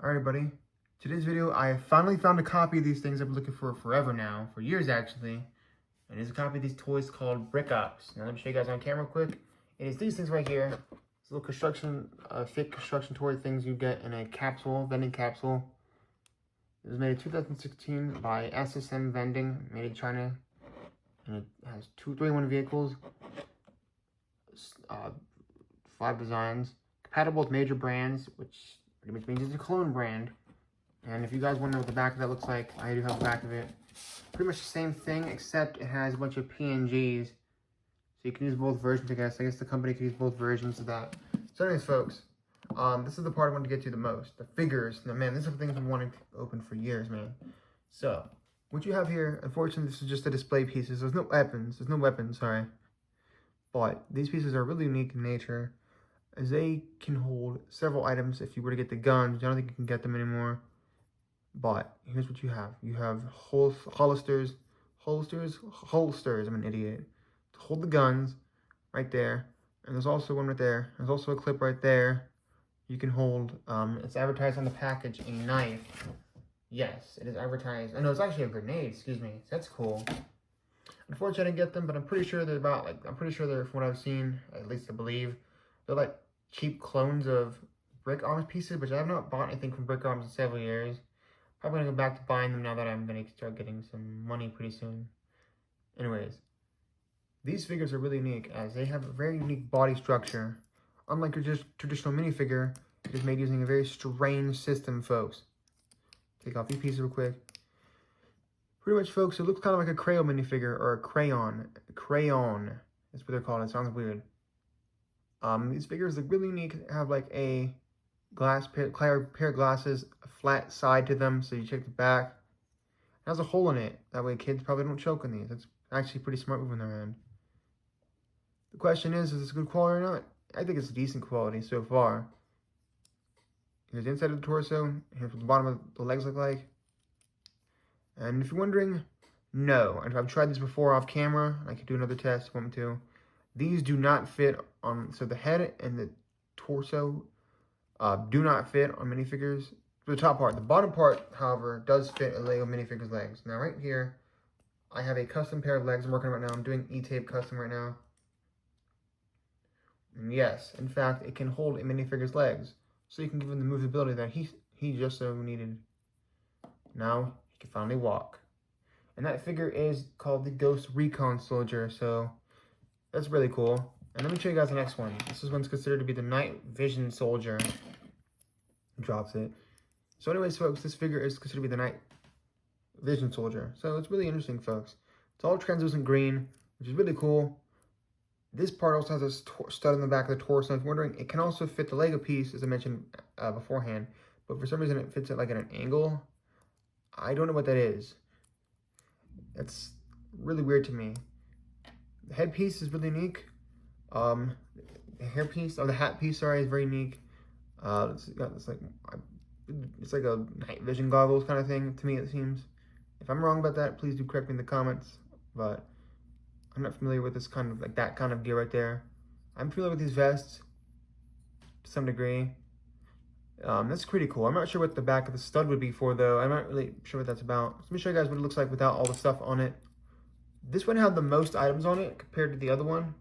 Alright, buddy. Today's video, I finally found a copy of these things I've been looking for forever now, for years actually. And it's a copy of these toys called Brick Ops. Now let me show you guys on camera quick. It is these things right here. It's little construction, fake construction toy things you get in a capsule, vending capsule. It was made in 2016 by SSM Vending, made in China. And it has 231 vehicles, 5 designs, compatible with major brands, which pretty much means it's a clone brand. And if you guys want to know what the back of that looks like, I do have the back of it. Pretty much the same thing, except it has a bunch of PNGs. So you can use both versions, I guess. I guess the company can use both versions of that. So anyways, folks, this is the part I wanted to get to the most. The figures. Now, man, these are things I've wanted to open for years, man. So, what you have here, unfortunately, this is just the display pieces. There's no weapons. There's no weapons, sorry. But these pieces are really unique in nature, as they can hold several items. If you were to get the guns, I don't think you can get them anymore. But here's what you have. You have holsters. I'm an idiot. To hold the guns right there. And there's also one right there. There's also a clip right there. You can hold, it's advertised on the package, a knife. Yes, it is advertised. I know it's actually a grenade, excuse me. That's cool. Unfortunately, I didn't get them, but I'm pretty sure they're I'm pretty sure they're, from what I've seen, at least I believe, they're like cheap clones of Brick Arms pieces, which I have not bought anything from Brick Arms in several years. Probably gonna go back to buying them now that I'm gonna start getting some money pretty soon. Anyways, these figures are really unique as they have a very unique body structure. Unlike your just traditional minifigure, it is made using a very strange system, folks. Take off these pieces real quick. Pretty much, folks, it looks kind of like a Crayon minifigure or a crayon. That's what they're called. It sounds weird. These figures look really unique. Have like a pair of glasses, a flat side to them, so you check the back. It has a hole in it. That way kids probably don't choke on these. That's actually pretty smart moving their hand. The question is this good quality or not? I think it's decent quality so far. Here's the inside of the torso. Here's what the bottom of the legs look like. And if you're wondering, no. I've tried this before off camera. I could do another test if you want me to. These do not fit on, so the head and the torso do not fit on minifigures. For the top part. The bottom part, however, does fit a Lego minifigure's legs. Now right here, I have a custom pair of legs I'm working on right now. I'm doing E-tape custom right now. And yes, in fact, it can hold a minifigure's legs. So you can give him the movability that he just so needed. Now, he can finally walk. And that figure is called the Ghost Recon Soldier, so that's really cool. And let me show you guys the next one. This one's considered to be the Night Vision Soldier. Drops it. So anyways, folks, this figure is considered to be the Night Vision Soldier. So it's really interesting, folks. It's all translucent green, which is really cool. This part also has a stud in the back of the torso. If you're wondering, it can also fit the Lego piece, as I mentioned beforehand. But for some reason, it fits it like at an angle. I don't know what that is. That's really weird to me. The headpiece is really unique. The hairpiece, or the hat piece, sorry, is very unique. It's like a night vision goggles kind of thing, to me it seems. If I'm wrong about that, please do correct me in the comments. But I'm not familiar with this kind of, like that kind of gear right there. I'm familiar with these vests to some degree. That's pretty cool. I'm not sure what the back of the stud would be for, though. I'm not really sure what that's about. So let me show you guys what it looks like without all the stuff on it. This one had the most items on it compared to the other one.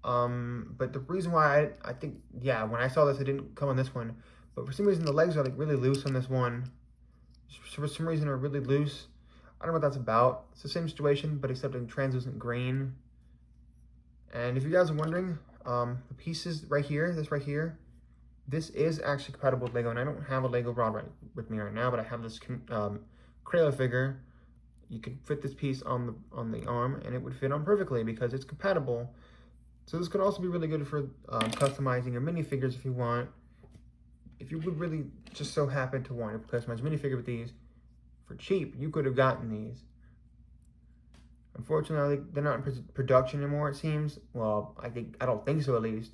But the reason why I think, yeah, when I saw this, it didn't come on this one. But for some reason, the legs are like really loose on this one. For some reason, they're really loose. I don't know what that's about. It's the same situation, but except in translucent green. And if you guys are wondering, the pieces right here, this is actually compatible with Lego. And I don't have a Lego rod with me right now, but I have this Crayon figure. You could fit this piece on the arm, and it would fit on perfectly because it's compatible. So this could also be really good for customizing your minifigures if you want. If you would really just so happen to want to customize a minifigure with these for cheap, you could have gotten these. Unfortunately, they're not in production anymore, it seems. Well, I don't think so, at least.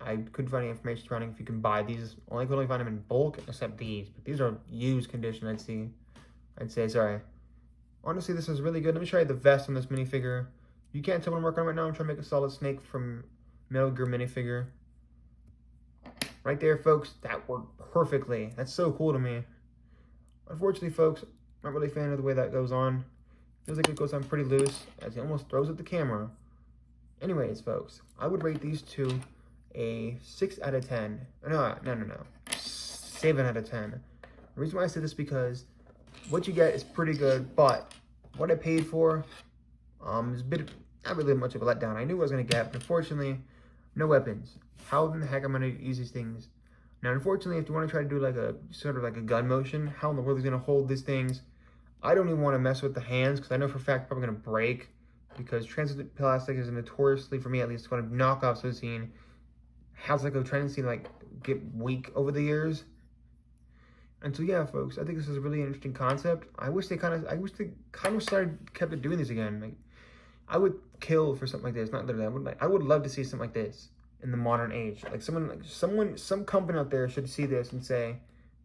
I couldn't find any information surrounding if you can buy these. I could only find them in bulk, except these. But these are used condition, I'd say, sorry. Honestly, this is really good. Let me show you the vest on this minifigure. You can't tell what I'm working on right now. I'm trying to make a Solid Snake from Metal Gear minifigure. Right there, folks, that worked perfectly. That's so cool to me. Unfortunately, folks, I'm not really a fan of the way that goes on. Feels like it goes on pretty loose as he almost throws at the camera. Anyways, folks, I would rate these two a 6 out of 10. No. 7 out of 10. The reason why I say this is because what you get is pretty good, but what I paid for is a bit, not really much of a letdown. I knew what I was going to get, but unfortunately, no weapons. How in the heck am I going to use these things? Now, unfortunately, if you want to try to do like a sort of like a gun motion, how in the world is going to hold these things? I don't even want to mess with the hands because I know for a fact they're probably going to break because translucent plastic is notoriously, for me at least, going to knock off so scene. Has like a tendency to like get weak over the years. And so yeah, folks, I think this is a really interesting concept. I wish they kind of kept it doing this again. Like, I would kill for something like this. Not literally. I would love to see something like this in the modern age. Like some company out there should see this and say,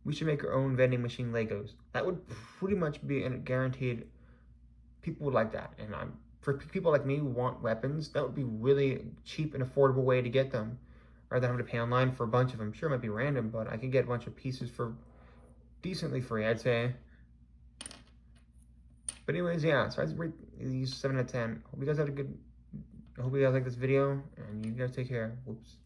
we should make our own vending machine Legos. That would pretty much be a guaranteed. People would like that, and for people like me who want weapons, that would be really cheap and affordable way to get them, rather than having to pay online for a bunch of them. Sure, it might be random, but I could get a bunch of pieces for decently free, I'd say. But anyways, yeah, so I'd rate these 7 out of 10. I hope you guys like this video, and you guys take care. Whoops.